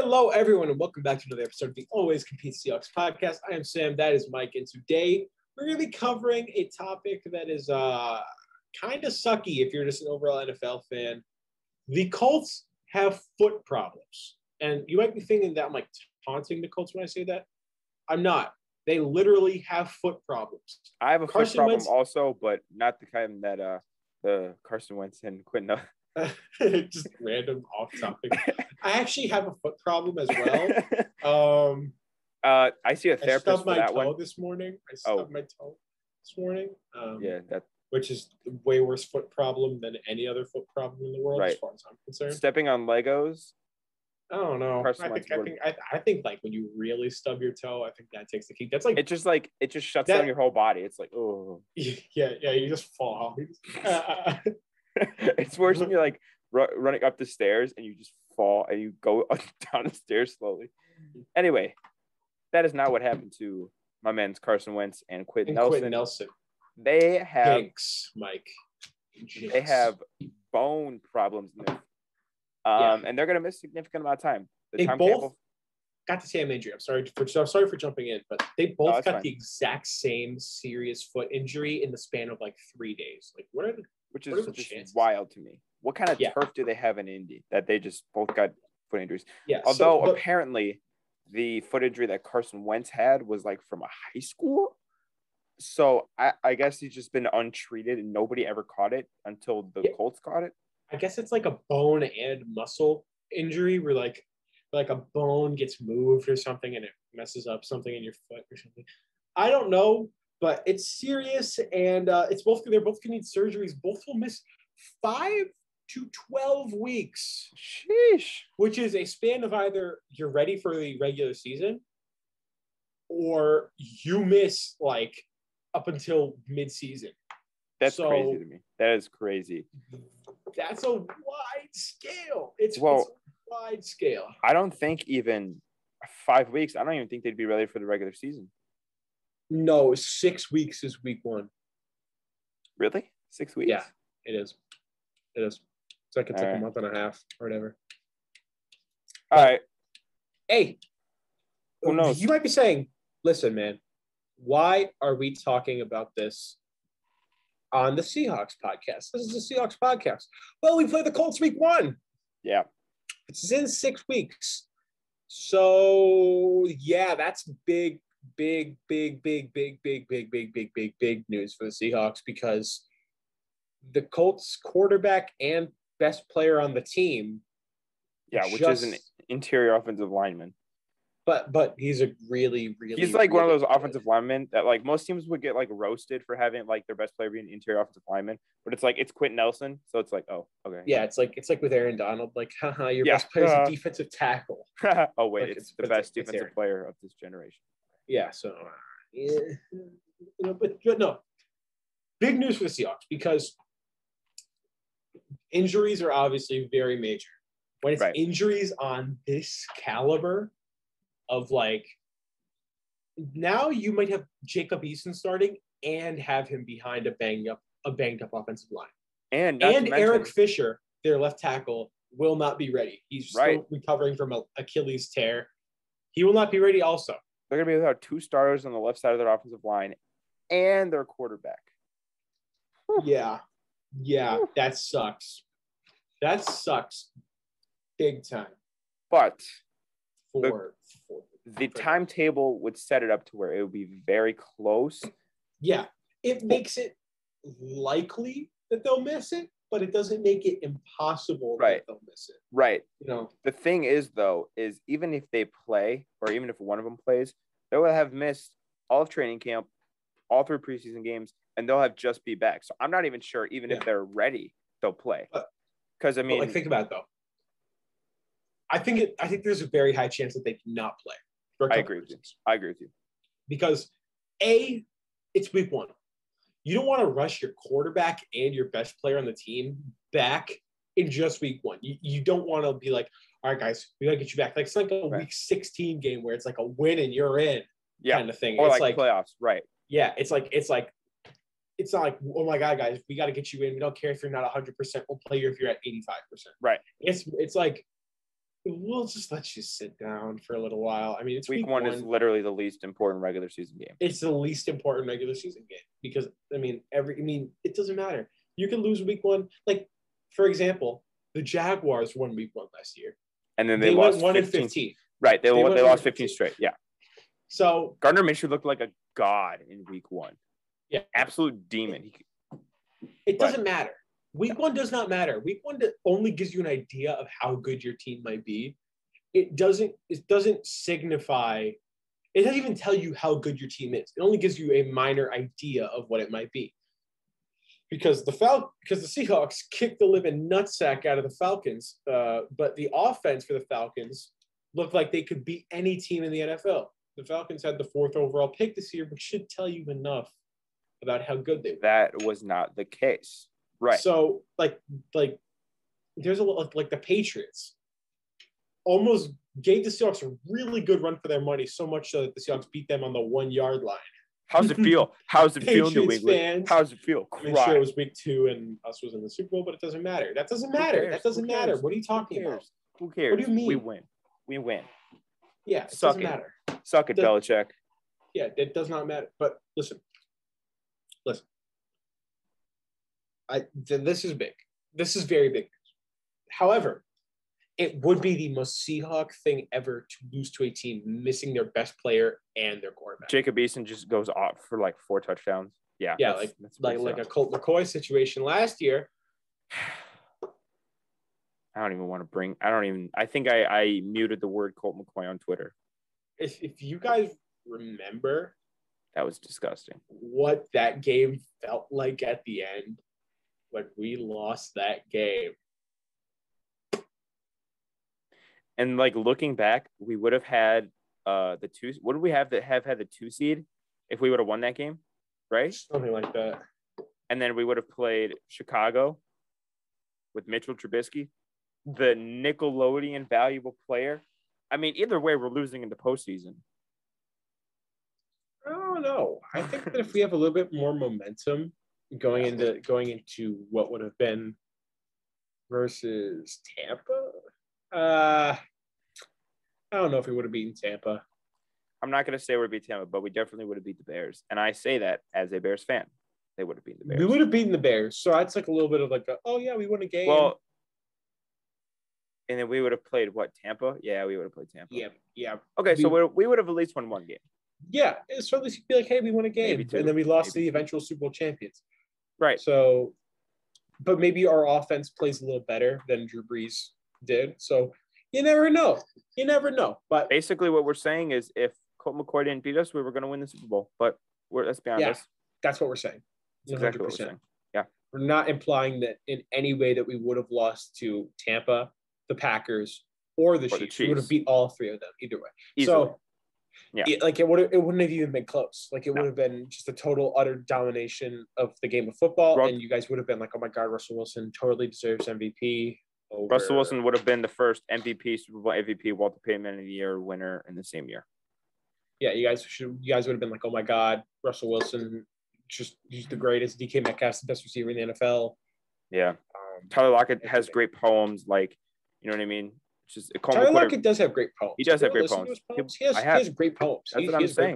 Hello, everyone, and welcome back to another episode of the Always Compete Seahawks podcast. I am Sam, that is Mike, and today we're going to be covering a topic that is kind of sucky if you're just an overall NFL fan. The Colts have foot problems, and you might be thinking that I'm like taunting the Colts when I say that. I'm not. They literally have foot problems. I have a foot problem Wentz, also, but not the kind that the Carson Wentz and Quenton. just random off topic. I actually have a foot problem as well. I see a therapist for that one. This morning. I stubbed my toe this morning. Which is a way worse foot problem than any other foot problem in the world, as far as I'm concerned. Stepping on Legos. I don't know. I think like when you really stub your toe, I think that takes the key. That's like it just shuts down your whole body. It's like, oh yeah, you just fall. It's worse when you're like running up the stairs and you just fall and you go down the stairs slowly. Anyway, that is not what happened to my man's Carson Wentz and Quenton Nelson. They have Mike. They have bone problems now. And they're going to miss a significant amount of time. They both got the same injury. I'm sorry for jumping in, but they both got the exact same serious foot injury in the span of like 3 days. Like, which is just wild to me. What kind of turf do they have in Indy that they just both got foot injuries? Yeah. Although apparently the foot injury that Carson Wentz had was like from a high school. So I guess he's just been untreated and nobody ever caught it until the Colts caught it. I guess it's like a bone and muscle injury where like a bone gets moved or something and it messes up something in your foot or something. I don't know, but it's serious and they're both going to need surgeries. Both will miss 5 to 12 weeks. Sheesh. Which is a span of either you're ready for the regular season or you miss like up until mid-season. That's crazy to me. That is crazy. That's a wide scale. It's a wide scale. I don't think even 5 weeks. I don't even think they'd be ready for the regular season. No, 6 weeks is week 1. Really? 6 weeks? Yeah, it is. So I can take a month and a half or whatever. All right. Hey, who knows? You might be saying, listen, man, why are we talking about this on the Seahawks podcast? This is the Seahawks podcast. Well, we play the Colts week 1. Yeah. It's in 6 weeks. So, yeah, that's big news for the Seahawks because the Colts quarterback and best player on the team. Yeah, which is an interior offensive lineman. But he's a really he's like one of those offensive linemen that like most teams would get like roasted for having like their best player being an interior offensive lineman, but it's like it's Quenton Nelson, so it's like, oh, okay. Yeah, it's like with Aaron Donald, like your best player is a defensive tackle. Oh wait, like, it's the best defensive player of this generation. Yeah, so but no, big news for the Seahawks because injuries are obviously very major. When it's injuries on this caliber. Of like, now you might have Jacob Eason starting and have him behind a banged up offensive line, and Eric Fisher, their left tackle, will not be ready. He's still recovering from an Achilles tear. He will not be ready. Also, they're gonna be without 2 starters on the left side of their offensive line and their quarterback. Yeah, that sucks. That sucks, big time. But the timetable would set it up to where it would be very close. Yeah, it makes it likely that they'll miss it, but it doesn't make it impossible that they'll miss it. Right. You know, the thing is, though, is even if they play, or even if one of them plays, they will have missed all of training camp, all 3 preseason games, and they'll have just be back. So I'm not even sure, even if they're ready, they'll play. Because I mean, like, think about it, though. I think there's a very high chance that they cannot play. I agree with you. Because it's week 1. You don't want to rush your quarterback and your best player on the team back in just week 1. You don't want to be like, all right, guys, we got to get you back. Like, it's like a week 16 game where it's like a win and you're in kind of thing. Or it's like playoffs, right. Yeah, it's not like, oh my God, guys, we got to get you in. We don't care if you're not 100%. We'll play you if you're at 85%. Right. It's like we'll just let you sit down for a little while. I mean, it's week one is literally the least important regular season game. It's the least important regular season game because it doesn't matter. You can lose week one. Like, for example, the Jaguars won week one last year, and then they lost 1-15. Right, they lost 15 straight. Yeah. So Gardner Minshew looked like a god in week one. Yeah, absolute demon. It doesn't matter. Week one does not matter. Week one only gives you an idea of how good your team might be. It doesn't signify. It doesn't even tell you how good your team is. It only gives you a minor idea of what it might be. Because the Seahawks kicked the living nutsack out of the Falcons, but the offense for the Falcons looked like they could beat any team in the NFL. The Falcons had the 4th overall pick this year, which should tell you enough about how good they were. That was not the case. Right. So, like there's a lot like the Patriots almost gave the Seahawks a really good run for their money, so much so that the Seahawks beat them on the 1-yard line. How's it feel? How's it feel, New England? Fans, how's it feel? I'm sure it was week 2 and us was in the Super Bowl, but it doesn't matter. That doesn't matter. That doesn't matter. What are you talking about? Who cares? What do you mean? We win. Yeah, it doesn't matter. Suck it, Belichick. Yeah, it does not matter. But listen. This is big. This is very big. However, it would be the most Seahawk thing ever to lose to a team missing their best player and their quarterback. Jacob Eason just goes off for like 4 touchdowns. Yeah, that's like a Colt McCoy situation last year. I think I muted the word Colt McCoy on Twitter. If you guys remember, that was disgusting. What that game felt like at the end when we lost that game. And like looking back, we would have had the 2. What did we have had the 2 seed if we would have won that game, right? Something like that. And then we would have played Chicago with Mitchell Trubisky, the Nickelodeon valuable player. I mean, either way, we're losing in the postseason. I don't know. I think that if we have a little bit more momentum going into what would have been versus Tampa, I don't know if we would have beaten Tampa. I'm not going to say we would have beat Tampa, but we definitely would have beat the Bears. And I say that as a Bears fan. They would have beaten the Bears. We would have beaten the Bears. So that's like a little bit of like, we won a game. Well, and then we would have played Tampa? Yeah, we would have played Tampa. Yeah. Okay, so we would have at least won one game. Yeah, so at least you'd be like, hey, we won a game. And then we lost to the eventual Super Bowl champions. Right. So, but maybe our offense plays a little better than Drew Brees did. So you never know. But basically what we're saying is if Colt McCoy didn't beat us, we were going to win the Super Bowl. But let's be honest. Yeah, that's what we're saying. 100%. Exactly what we're saying. Yeah. We're not implying that in any way that we would have lost to Tampa, the Packers, or the Chiefs. We would have beat all 3 of them either way. Easily. So it wouldn't have even been close. Like it would have been just a total utter domination of the game of football, and you guys would have been like, "Oh my God, Russell Wilson totally deserves MVP." Russell Wilson would have been the first MVP, Super Bowl MVP, Walter Payton Man of the Year winner in the same year. Yeah, you guys would have been like, "Oh my God, Russell Wilson, he's the greatest." DK Metcalf's the best receiver in the NFL. Yeah, Tyler Lockett has great poems, like you know what I mean. Tyler Lockett does have great poems. He does have great poems. He has great poems. That's what I'm saying.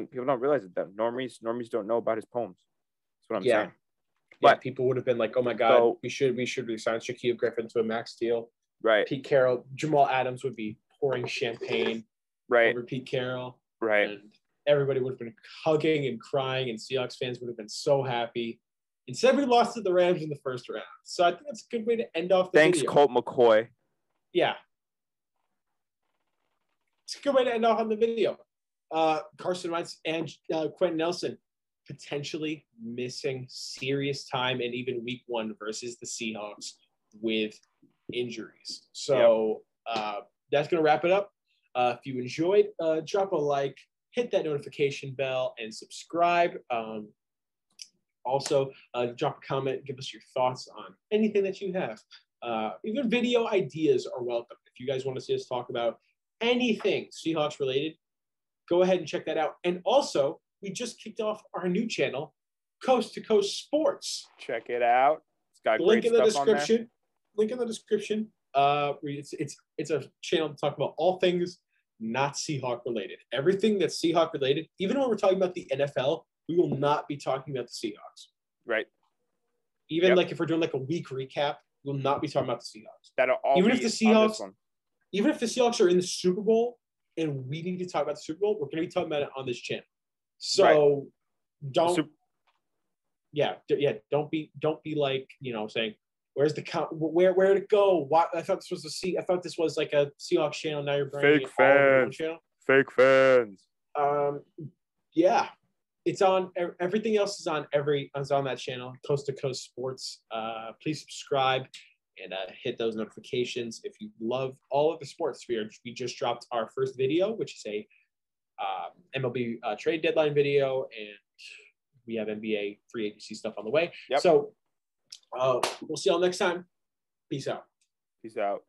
People don't realize it though. Normies don't know about his poems. That's what I'm saying. But people would have been like, "Oh my God, we should resign Shaquille Griffin to a max deal." Right. Pete Carroll, Jamal Adams would be pouring champagne over Pete Carroll. Right. And everybody would have been hugging and crying, and Seahawks fans would have been so happy. Instead, we lost to the Rams in the first round. So I think that's a good way to end off the video. Thanks, Colt McCoy. Yeah. It's a good way to end off on the video. Carson Wentz and Quenton Nelson potentially missing serious time and even week 1 versus the Seahawks with injuries. So that's going to wrap it up. If you enjoyed, drop a like, hit that notification bell, and subscribe. Also, drop a comment, give us your thoughts on anything that you have. Even video ideas are welcome. If you guys want to see us talk about anything Seahawks related, go ahead and check that out. And also, we just kicked off our new channel, Coast to Coast Sports. Check it out. It's got Link great in the stuff description. on there. Link in the description. It's a channel to talk about all things not Seahawk related. Everything that's Seahawk related, even when we're talking about the NFL, we will not be talking about the Seahawks. Right. Even like if we're doing like a week recap, we will not be talking about the Seahawks. That'll all even be if the Seahawks, on this one. Even if the Seahawks are in the Super Bowl and we need to talk about the Super Bowl, we're going to be talking about it on this channel. So don't be like, saying, where's the count? Where to go? Why? I thought this was like a Seahawks channel. Now you're bringing fake fans. Channel. Fake fans. Yeah, it's on. Everything else is on that channel. Coast to Coast Sports. Please subscribe and hit those notifications if you love all of the sports. We just dropped our first video, which is a MLB trade deadline video, and we have NBA free agency stuff on the way. Yep. So we'll see y'all next time. Peace out. Peace out.